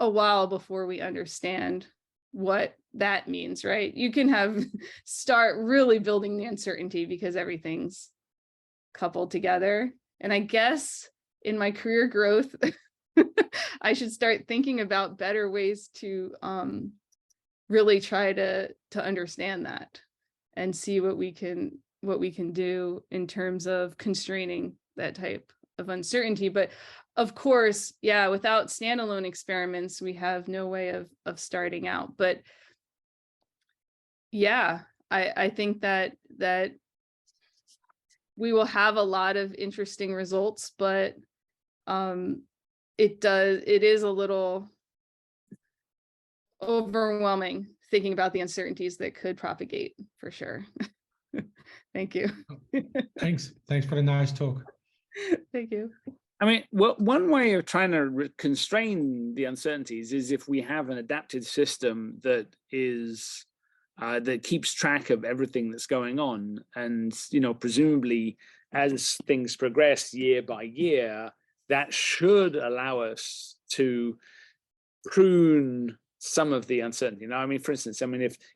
Speaker 2: a while before we understand what that means, right? You can start really building the uncertainty because everything's coupled together. And I guess in my career growth, I should start thinking about better ways to really try to understand that and see what we can do in terms of constraining that type of uncertainty. But of course, yeah, without standalone experiments, we have no way of starting out. But yeah, I think that we will have a lot of interesting results, but it is a little overwhelming thinking about the uncertainties that could propagate, for sure. Thank you.
Speaker 4: Thanks for the nice talk.
Speaker 2: Thank you.
Speaker 3: I mean, well, one way of trying to constrain the uncertainties is if we have an adapted system that is that keeps track of everything that's going on, and presumably as things progress year by year, that should allow us to prune some of the uncertainty. Now, I mean, for instance,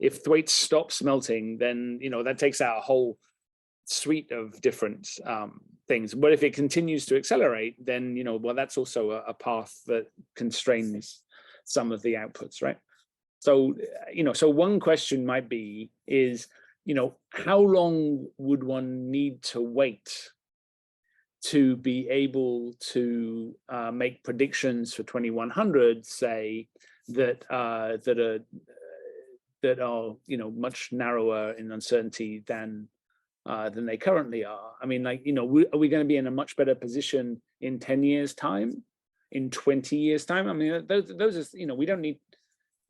Speaker 3: if Thwaites stops melting, then that takes out a whole suite of different things. But if it continues to accelerate, then well, that's also a path that constrains some of the outputs, right? So so one question might be is how long would one need to wait to be able to make predictions for 2100, say, that are much narrower in uncertainty than they currently are? I mean, like, are we going to be in a much better position in 10 years time, in 20 years time? I mean, those are, we don't need,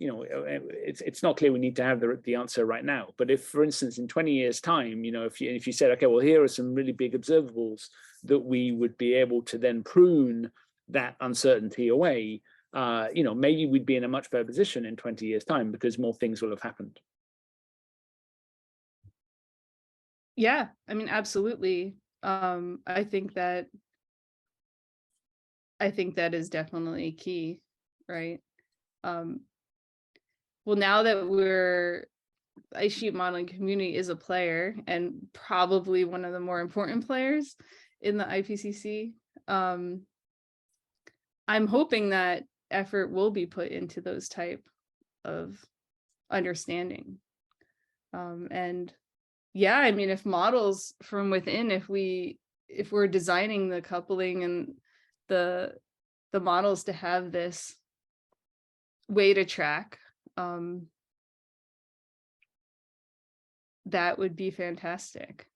Speaker 3: it's not clear we need to have the answer right now. But if, for instance, in 20 years time, if you said, okay, well, here are some really big observables that we would be able to then prune that uncertainty away, maybe we'd be in a much better position in 20 years time because more things will have happened.
Speaker 2: Yeah, I mean, absolutely. I think that is definitely key, right? Well, now that ice sheet modeling community is a player and probably one of the more important players in the IPCC, I'm hoping that effort will be put into those type of understanding. And yeah, I mean, if models from within, if we're designing the coupling and the models to have this way to track, that would be fantastic.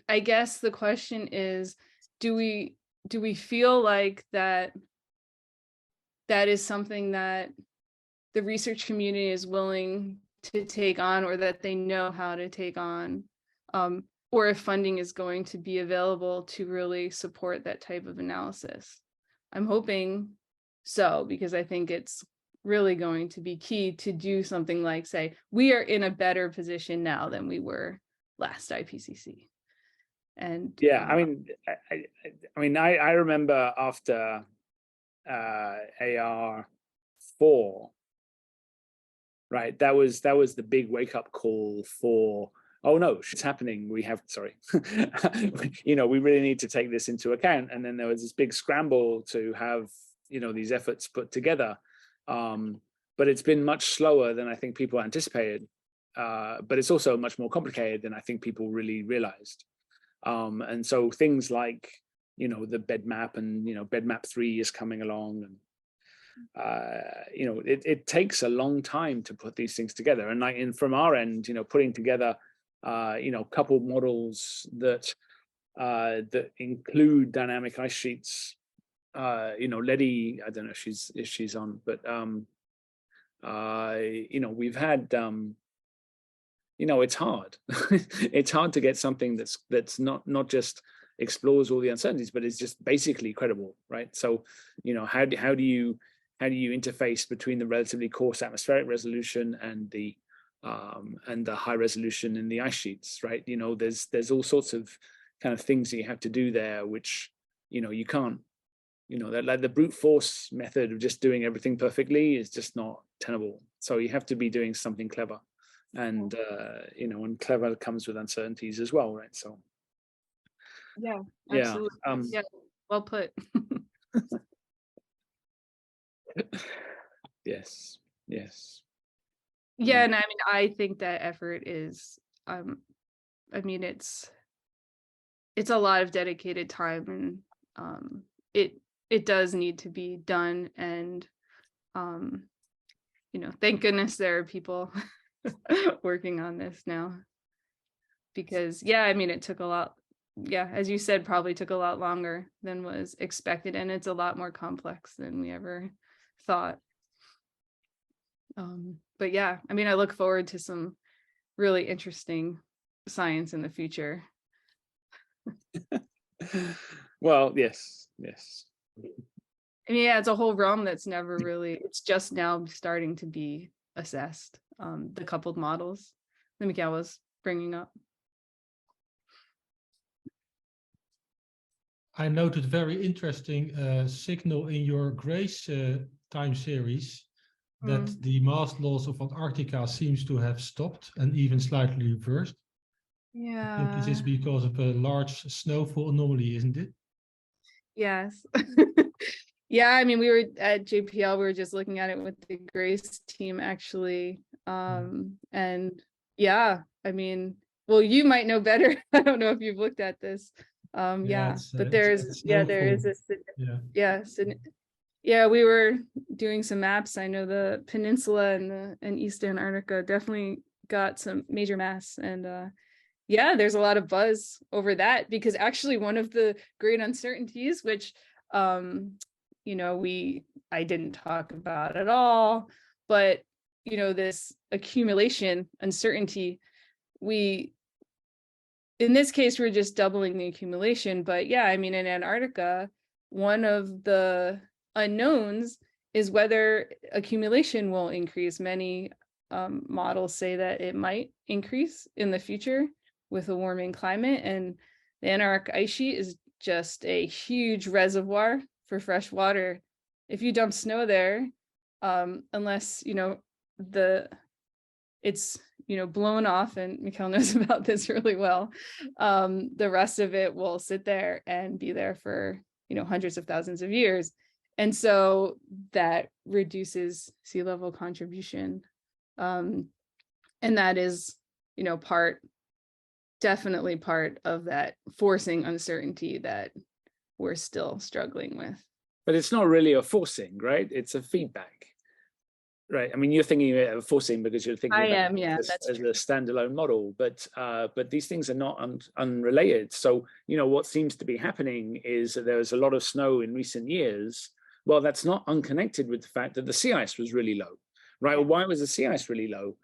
Speaker 2: I guess the question is, do we feel like that is something that the research community is willing to take on, or that they know how to take on, or if funding is going to be available to really support that type of analysis? I'm hoping so, because I think it's really going to be key to do something like, say, we are in a better position now than we were last IPCC. And
Speaker 3: yeah, I mean, I remember after AR4, right? That was the big wake up call for, oh no, it's happening. We have, sorry, you know, we really need to take this into account. And then there was this big scramble to have, you know, these efforts put together. But it's been much slower than I think people anticipated. But it's also much more complicated than I think people really realized. And so things like, you know, the bed map, and, you know, bed map 3 is coming along, and you know, it takes a long time to put these things together. And like, from our end, you know, putting together you know, coupled models that that include dynamic ice sheets. You know, Letty, I don't know if she's on, but you know, we've had you know, it's hard. It's hard to get something that's not just explores all the uncertainties, but it's just basically credible, right? So, you know, how do you interface between the relatively coarse atmospheric resolution and the high resolution in the ice sheets, right? You know, there's all sorts of kind of things that you have to do there, which, you know, you can't, you know, that, like, the brute force method of just doing everything perfectly is just not tenable. So you have to be doing something clever, and you know, and clever comes with uncertainties as well, right? So
Speaker 2: yeah, absolutely. Yeah, well put.
Speaker 3: Yes.
Speaker 2: Yeah, and I mean, I think that effort is, I mean, it's a lot of dedicated time, and it does need to be done. And you know, thank goodness there are people working on this now, because yeah, I mean, it took a lot, yeah, as you said, probably took a lot longer than was expected, and it's a lot more complex than we ever thought. But yeah, I mean, I look forward to some really interesting science in the future.
Speaker 3: Well, yes.
Speaker 2: I mean, yeah, it's a whole realm that's never really, it's just now starting to be assessed. The coupled models that Mikael was bringing up.
Speaker 4: I noted very interesting signal in your GRACE time series that the mass loss of Antarctica seems to have stopped and even slightly reversed.
Speaker 2: Yeah.
Speaker 4: I think this is because of a large snowfall anomaly, isn't it?
Speaker 2: Yes. Yeah, I mean, we were at JPL, we were just looking at it with the GRACE team, actually. And yeah, I mean, well, you might know better. I don't know if you've looked at this. Yeah, but there is this, yeah, we were doing some maps. I know the peninsula and East Antarctica definitely got some major mass, and yeah, there's a lot of buzz over that, because actually one of the great uncertainties, which you know, I didn't talk about at all, but you know, this accumulation uncertainty, in this case, we're just doubling the accumulation. But yeah, I mean, in Antarctica, one of the unknowns is whether accumulation will increase. Many models say that it might increase in the future with a warming climate, and the Antarctic Ice Sheet is just a huge reservoir for fresh water. If you dump snow there, unless, you know, it's, you know, blown off, and Mikael knows about this really well, the rest of it will sit there and be there for, you know, hundreds of thousands of years. And so that reduces sea level contribution. And that is, you know, part definitely part of that forcing uncertainty that we're still struggling with.
Speaker 3: But it's not really a forcing, right? It's a feedback, right? I mean, you're thinking of forcing because you're thinking about
Speaker 2: that's
Speaker 3: as
Speaker 2: true.
Speaker 3: a standalone model, but these things are not unrelated. So, you know, what seems to be happening is that there's a lot of snow in recent years. Well, that's not unconnected with the fact that the sea ice was really low, right?
Speaker 2: Yeah.
Speaker 3: Well, why was the sea ice really low?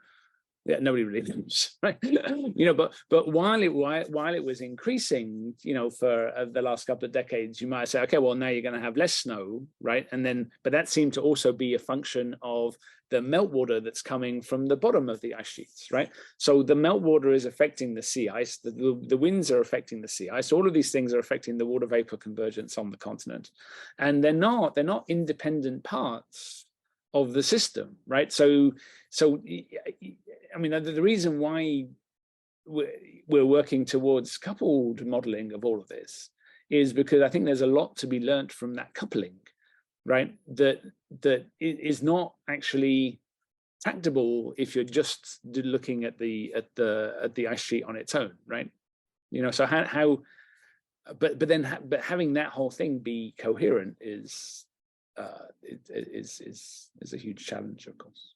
Speaker 3: Yeah, nobody really knows, right? You know, but while it was increasing, you know, for the last couple of decades, you might say, okay, well, now you're going to have less snow, right? And then, but that seemed to also be a function of the meltwater that's coming from the bottom of the ice sheets, right? So the meltwater is affecting the sea ice, the winds are affecting the sea ice. All of these things are affecting the water vapor convergence on the continent, and they're not independent parts of the system, right? So I mean, the reason why we're working towards coupled modeling of all of this is because I think there's a lot to be learned from that coupling, right? That is not actually tractable if you're just looking at the ice sheet on its own, right? You know, so but having that whole thing be coherent is a huge challenge, of course.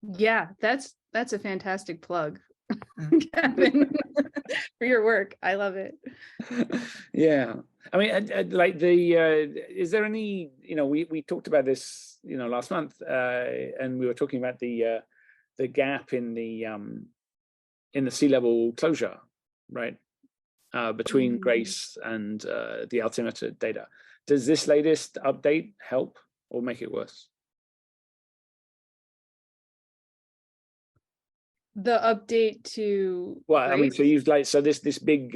Speaker 2: Yeah, that's a fantastic plug, Kevin, for your work. I love it.
Speaker 3: Yeah, I mean, like is there any, you know, we talked about this, you know, last month, and we were talking about the gap in the sea level closure, right, between GRACE and the altimeter data. Does this latest update help or make it worse?
Speaker 2: The update to
Speaker 3: Well, I mean,
Speaker 2: GRACE?
Speaker 3: so you've like, so this big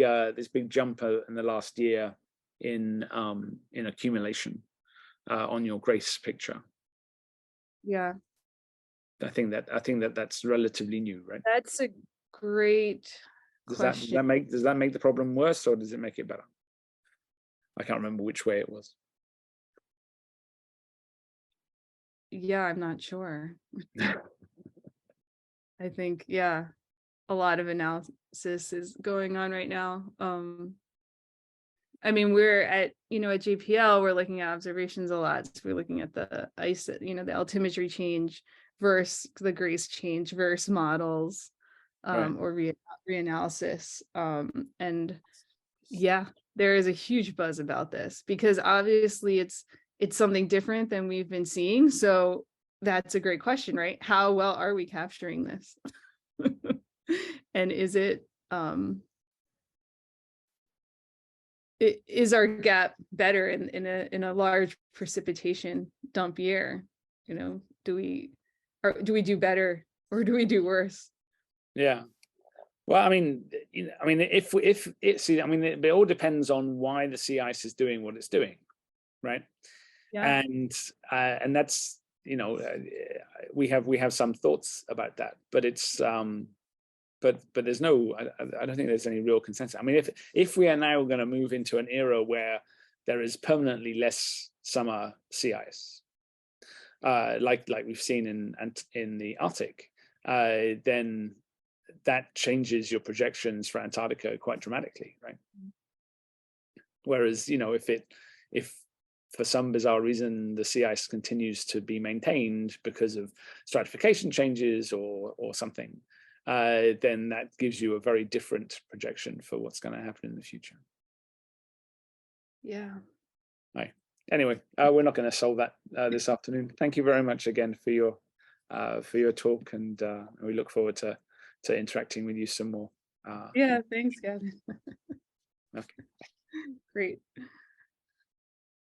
Speaker 3: jump in the last year in accumulation on your GRACE picture.
Speaker 2: Yeah,
Speaker 3: I think that's relatively new, right?
Speaker 2: that's a great question.
Speaker 3: Does that make the problem worse, or does it make it better? I can't remember which way it was.
Speaker 2: Yeah, I'm not sure. I think, yeah, a lot of analysis is going on right now. I mean, we're at JPL, we're looking at observations a lot. So we're looking at the ice, the altimetry change versus the GRACE change versus models,
Speaker 3: Right.
Speaker 2: or reanalysis. And yeah, there is a huge buzz about this because obviously it's something different than we've been seeing. So that's a great question, right? How well are we capturing this? And is it is our gap better in a large precipitation dump year? You know, do we do better or do we do worse?
Speaker 3: Yeah. Well, I mean, if it all depends on why the sea ice is doing what it's doing, right?
Speaker 2: Yeah.
Speaker 3: And that's, we have some thoughts about that, but it's but there's no, I don't think there's any real consensus. I mean, if we are now going to move into an era where there is permanently less summer sea ice, like we've seen in the Arctic, then that changes your projections for Antarctica quite dramatically, right? Whereas, if for some bizarre reason the sea ice continues to be maintained because of stratification changes or something, then that gives you a very different projection for what's going to happen in the future.
Speaker 2: Yeah.
Speaker 3: Right. Anyway, we're not going to solve that this afternoon. Thank you very much again for your talk, and we look forward to interacting with you some more.
Speaker 2: Yeah, thanks, Gavin.
Speaker 3: Okay.
Speaker 2: Great.